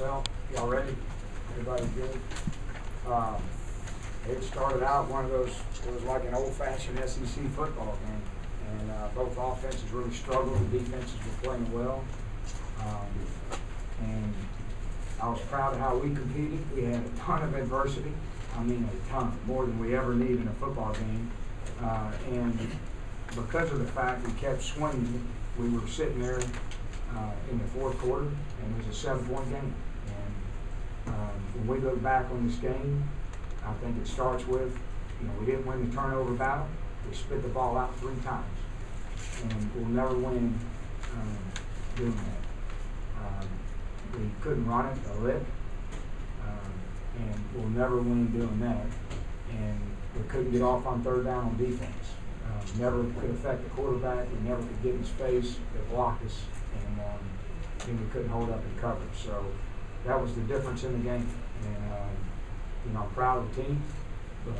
Well, y'all ready? Everybody good? It started out one of those, it was like an old-fashioned SEC football game. And both offenses really struggled. The defenses were playing well. And I was proud of how we competed. We had a ton of adversity. I mean, a ton, more than we ever need in a football game. And because of the fact we kept swinging, we were sitting there in the fourth quarter, and it was a 7-point game. And when we look back on this game, I think it starts with, we didn't win the turnover battle. We spit the ball out 3 times, and we'll never win doing that. We couldn't run it a lick, and we'll never win doing that. And we couldn't get off on 3rd down on defense. Never could affect the quarterback. We never could get in space. They blocked us, and then we couldn't hold up in coverage. So that was the difference in the game. And I'm proud of the team, but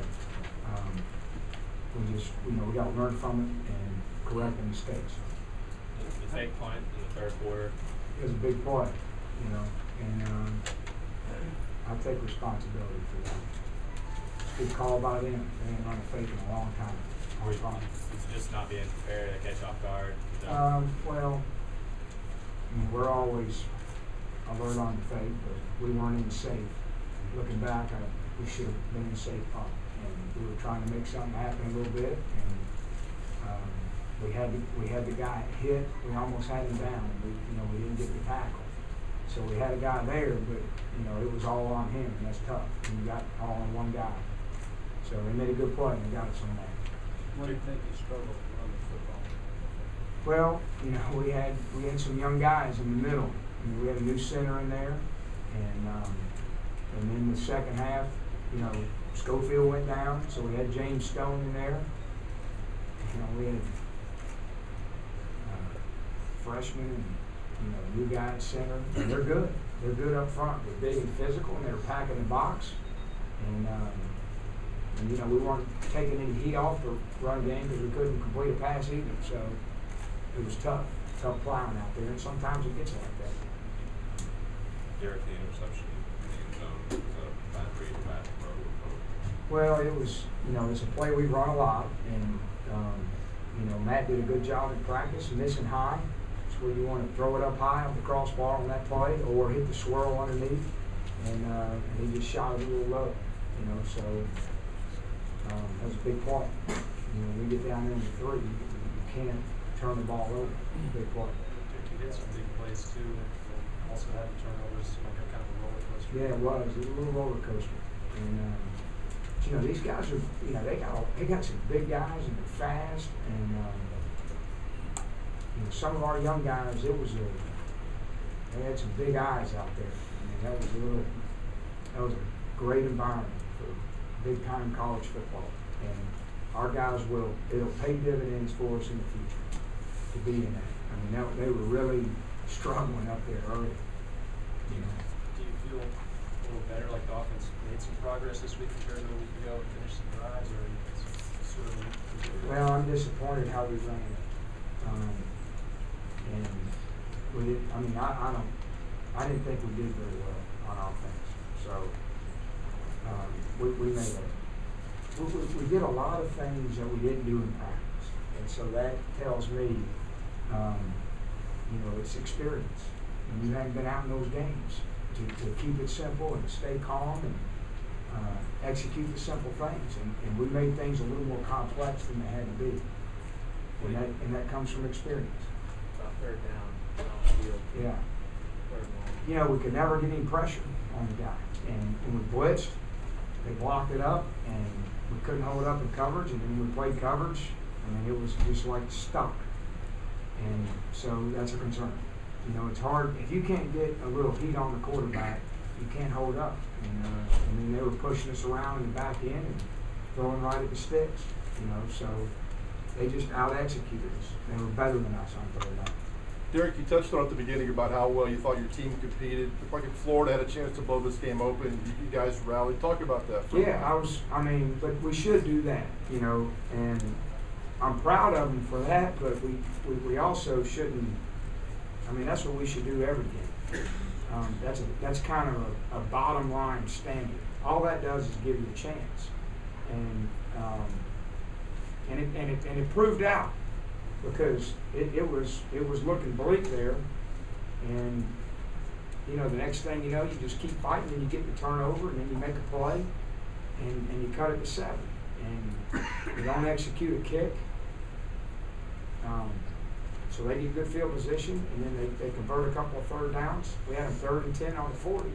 we got to learn from it and correct the mistakes. The fake punt in the 3rd quarter. It was a big play, and I take responsibility for that. Good call by them. They ain't run a fake in a long time. Is it just not being prepared to catch off guard? Well, we're always alert on the fake, but we weren't in safe. Looking back, we should have been in safe punt, and we were trying to make something happen a little bit, and we had the guy hit. We almost had him down, and we didn't get the tackle. So we had a guy there, but it was all on him, and that's tough. And you got all on one guy. So they made a good play, and they got us on that. What do you think you struggled to run the football? Well, we had some young guys in the middle. We had a new center in there, and then the second half, Schofield went down, so we had James Stone in there. We had freshmen and new guy at center. And they're good. They're good up front. They're big and physical, and they're packing the box. And we weren't taking any heat off the run game because we couldn't complete a pass either. So it was tough plowing out there, and sometimes it gets like that. Derek, the interception in the end zone, was a bad read, bad throw. Well, it was, it's a play we run a lot, and Matt did a good job in practice, missing high. It's where you want to throw it up high on the crossbar on that play, or hit the swirl underneath, and he just shot it a little low, so that was a big play. We get down there to 3, you can't turn the ball over. Big play. You did some big plays too, and also had the turnovers, like a kind of a roller coaster. Yeah, it was. It was a little roller coaster. And these guys are, they got some big guys, and they're fast, and some of our young guys, they had some big eyes out there. That was a great environment for big time college football. And our guys it'll pay dividends for us in the future to be in that. They were really struggling up there early. Do you feel a little better, like the offense made some progress this week compared to a week ago, and finished some drives, or sort of? Well, I'm disappointed how we ran it. And we didn't. I didn't think we did very well on offense. So we made it. We did a lot of things that we didn't do in practice, and so that tells me, it's experience. And you haven't been out in those games to keep it simple and stay calm and execute the simple things. And we made things a little more complex than they had to be. And that comes from experience. About 3rd down on the field. Yeah. 3rd down. We could never get any pressure on the guy. And when we blitzed, they blocked it up, and we couldn't hold it up in coverage, and then we played coverage, and it was just like stuck. And so that's a concern. It's hard. If you can't get a little heat on the quarterback, you can't hold up. And then they were pushing us around in the back end and throwing right at the sticks. So they just out-executed us. They were better than us on 3rd down. Derek, you touched on at the beginning about how well you thought your team competed. Looked like if Florida had a chance to blow this game open, you guys rallied. Talk about that. Yeah, but we should do that, and I'm proud of them for that, but we also shouldn't. That's what we should do every game. That's kind of a bottom line standard. All that does is give you a chance, and it proved out, because it was looking bleak there, and you know, the next thing you know, you just keep fighting, and you get the turnover, and then you make a play, and you cut it to 7, and you don't execute a kick. So they get good field position, and then they convert a couple of third downs. We had them 3rd and 10 on the 40,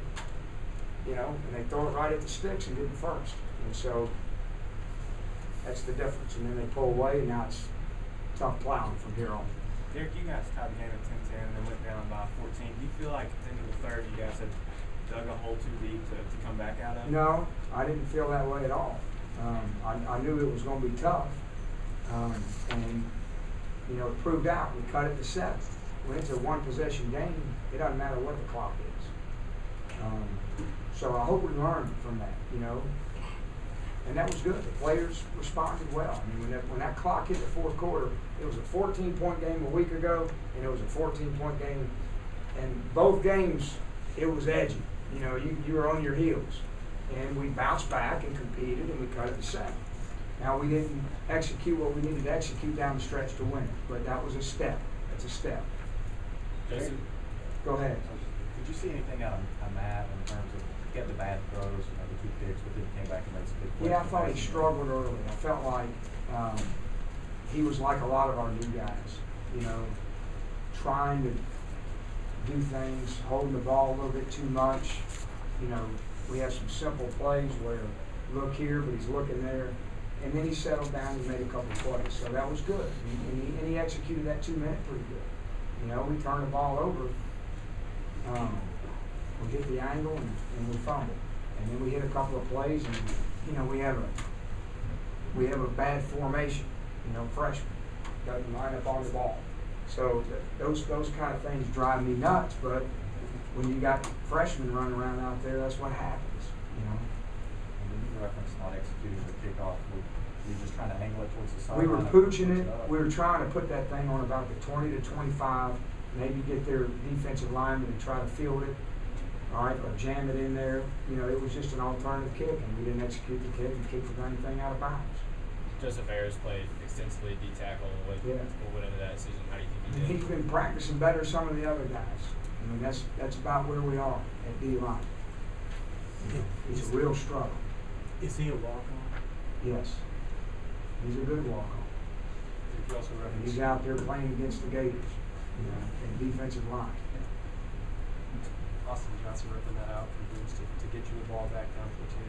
you know, and they throw it right at the sticks and get the first. And so that's the difference. And then they pull away, and now it's tough plowing from here on. Derek, you guys tied the game at 10-10 and then went down by 14. Do you feel like at the end of the third you guys had dug a hole too deep to come back out of? No, I didn't feel that way at all. I knew it was going to be tough, and you know, it proved out. We cut it to 7. When it's a one-possession game, it doesn't matter what the clock is. So I hope we learned from that, you know. And that was good. The players responded well. I mean, when that clock hit the 4th quarter, it was a 14-point game a week ago, and it was a 14-point game. And both games, it was edgy. You know, you were on your heels. And we bounced back and competed, and we cut it to 7. Now, we didn't execute what we needed to execute down the stretch to win it, but that was a step. That's a step. Joseph, Go ahead. Did you see anything out of Matt in terms of getting the bad throws, you know, the 2 picks, but then he came back and made some big plays? Yeah, I thought he struggled early. I felt like he was like a lot of our new guys, you know, trying to do things, holding the ball a little bit too much. You know, we have some simple plays where look here, but he's looking there. And then he settled down and made a couple of plays. So that was good. And he executed that 2-minute pretty good. You know, we turned the ball over. We hit the angle and we fumbled. And then we hit a couple of plays, and you know, we have a bad formation. You know, freshman doesn't line up on the ball. So those kind of things drive me nuts. But when you got freshmen running around out there, that's what happens. You know. You referenced not executing the kickoff. Were you just trying to angle it towards the sideline? We were pooching it. We were trying to put that thing on about the 20 to 25. Maybe get their defensive lineman and try to field it, all right, or jam it in there. You know, it was just an alternative kick, and we didn't execute the kick and kick for anything out of bounds. Joseph Ayers played extensively D-tackle. What went into that decision? How do you think he did? He's been practicing better than some of the other guys. I mean, that's about where we are at D-line. It's a real struggle. Is he a walk-on? Yes. He's a good walk-on. You also And referenced he's out there playing against the Gators, you know, in defensive line. Austin Johnson ripping that out from Bruce to get you the ball back down to the 2.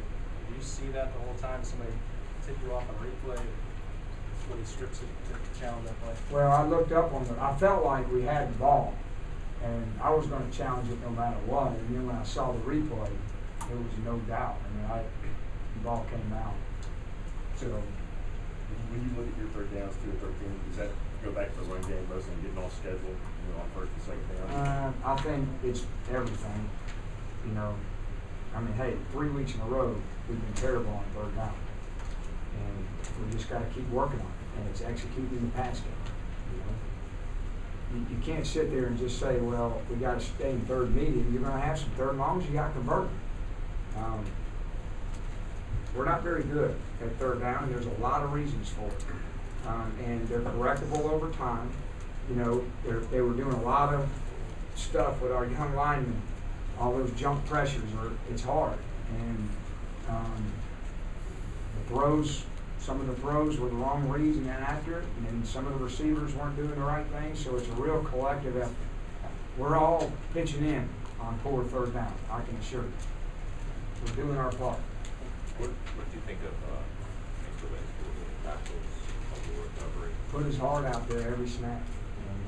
Do you see that the whole time? Somebody tip you off on a replay? That's what he strips it to challenge that play. Well, I looked up on I felt like we had the ball, and I was going to challenge it no matter what. And then when I saw the replay, there was no doubt. I mean, the ball came out. So when you look at your 3rd downs, 2 or 13, does that go back to the run game mostly and getting on schedule, you know, on 1st and 2nd down? I think it's everything. You know, I mean, hey, 3 weeks in a row, we've been terrible on 3rd down. And we just got to keep working on it. And it's executing the pass game. You know, you can't sit there and just say, well, we got to stay in 3rd medium. You're going to have some 3rd, as long as you got to convert them. We're not very good at 3rd down, and there's a lot of reasons for it. And they're correctable over time. You know, they were doing a lot of stuff with our young linemen. All those jump pressures, it's hard. And the throws, some of the throws were the wrong reads and inaccurate, and some of the receivers weren't doing the right thing. So it's a real collective effort. We're all pitching in on poor 3rd down, I can assure you. We're doing our part. What do you think of Mr. Winslow, tackles, on the recovery? Put his heart out there every snap, and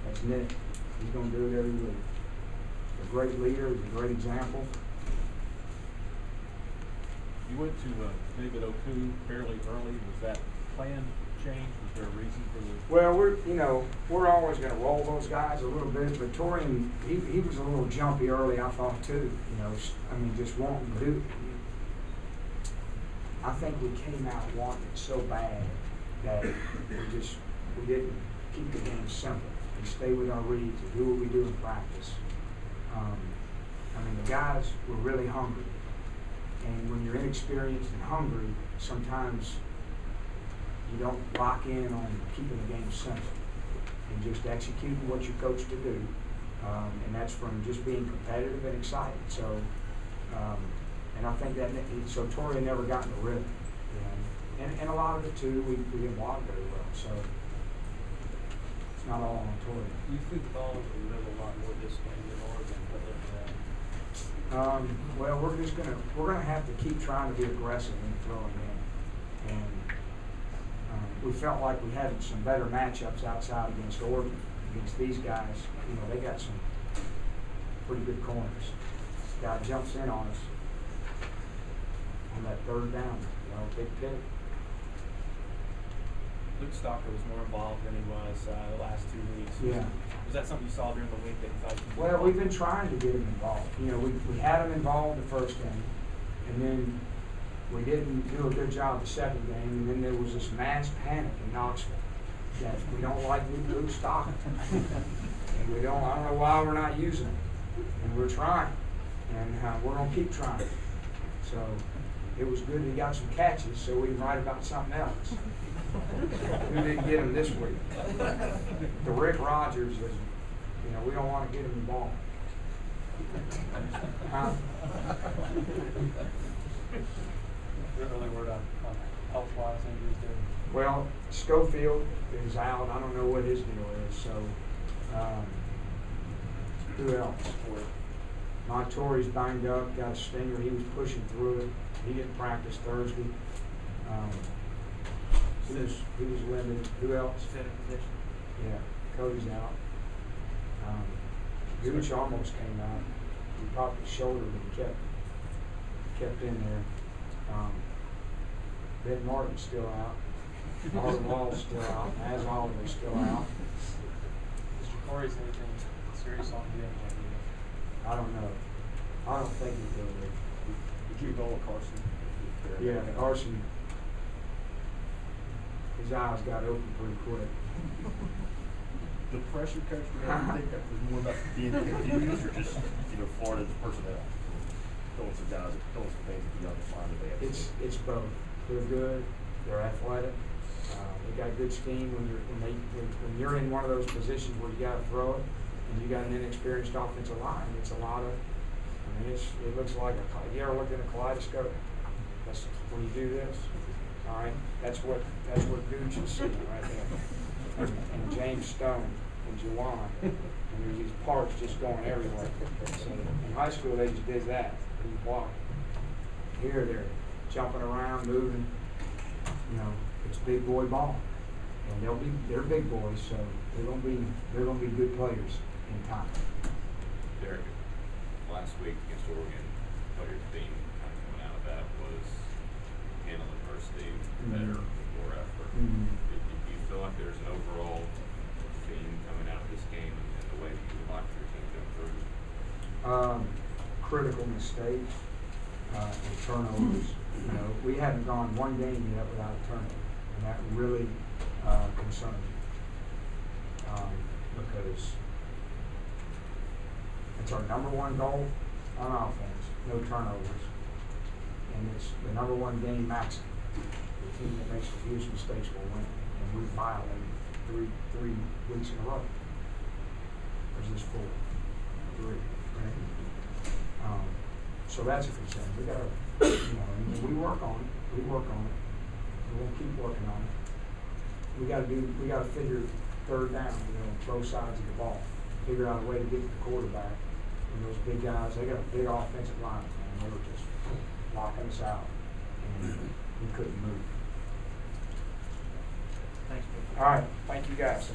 that's Nick. He's going to do it every week. A great leader, he's a great example. You went to David Oku fairly early. Was that plan change? Was there a reason for the? Well, we're always going to roll those guys a little bit, but Torian, he was a little jumpy early, I thought too. You know, I mean, just wanting to do it. I think we came out wanting it so bad that we didn't keep the game simple. We stay with our reads and do what we do in practice. I mean, the guys were really hungry. And when you're inexperienced and hungry, sometimes you don't lock in on keeping the game simple and just executing what you're coached to do. And that's from just being competitive and excited. So, and I think that, so Toria never got in the rhythm. You know? And a lot of it too, we didn't block very well. So it's not all on Toria. You threw the ball into the middle a lot more this game than Oregon, but Well, we're gonna have to keep trying to be aggressive in the throwing game, and we felt like we had some better matchups outside against Oregon. Against these guys, you know, they got some pretty good corners. Guy jumps in on us on that third down, you know, big pick. Luke Stalker was more involved than he was the last 2 weeks. Yeah. Was that something you saw during the week that you thought you could get Well, involved? we've been trying to get him involved. You know, we had him involved the first game, and then we didn't do a good job the second game, and then there was this mass panic in Knoxville that we don't like Luke Stockton. And I don't know why we're not using him. And we're trying, and we're going to keep trying. So it was good he got some catches so we can write about something else. We didn't get him this week. The Rick Rogers is, you know, we don't want to get him the ball. early word on health-wise injuries there. Well, Schofield is out. I don't know what his deal is. So, who else? Montori's banged up, got a stinger. He was pushing through it. He didn't practice Thursday. He was limited. Who else? Yeah, Cody's out. Gooch almost came out. He popped his shoulder, but he kept in there. Ben Martin's still out. Martin Wall's still out. As Oliver's still out. Is Corey's anything serious on the end? I don't know. I don't think he's doing it. Did you go with Carson? Yeah, Carson. His eyes got open pretty quick. The pressure, Coach, do you think that was more about being confused or just, Florida's personnel? Throwing some guys, throwing some things at the young line that they have. It's both. They're good. They're athletic. They got a good scheme when you're in one of those positions where you got to throw it, and you got an inexperienced offensive line. It's a lot of. It looks like you ever looked at a kaleidoscope? That's when you do this. All right, that's what Gooch is seeing right there, and James Stone and Juwan, and there's these parts just going everywhere. So in high school they just did that, and you block. Here they're jumping around, moving. You know, it's big boy ball, and they're big boys, so they're gonna be good players in time. Derek, last week against Oregon, what your theme kind of coming out of that was handle adversity better, more effort. Mm-hmm. Do you feel like there's an overall theme coming out of this game and the way that you would like for your team to improve? Critical mistakes and turnovers. You know, we haven't gone one game yet without a turnover, and that really concerns me because it's our number one goal on offense, no turnovers, and it's the number one game maximum. The team that makes the fewest mistakes will win, and we violated three weeks in a row. There's this 4, 3, right? So that's a concern. We gotta, and we work on it. We work on it. We'll keep working on it. We gotta figure third down, both sides of the ball. Figure out a way to get to the quarterback. And those big guys, they got a big offensive line, man. They were just locking us out, and we couldn't move. Thanks, Coach. All right, thank you guys.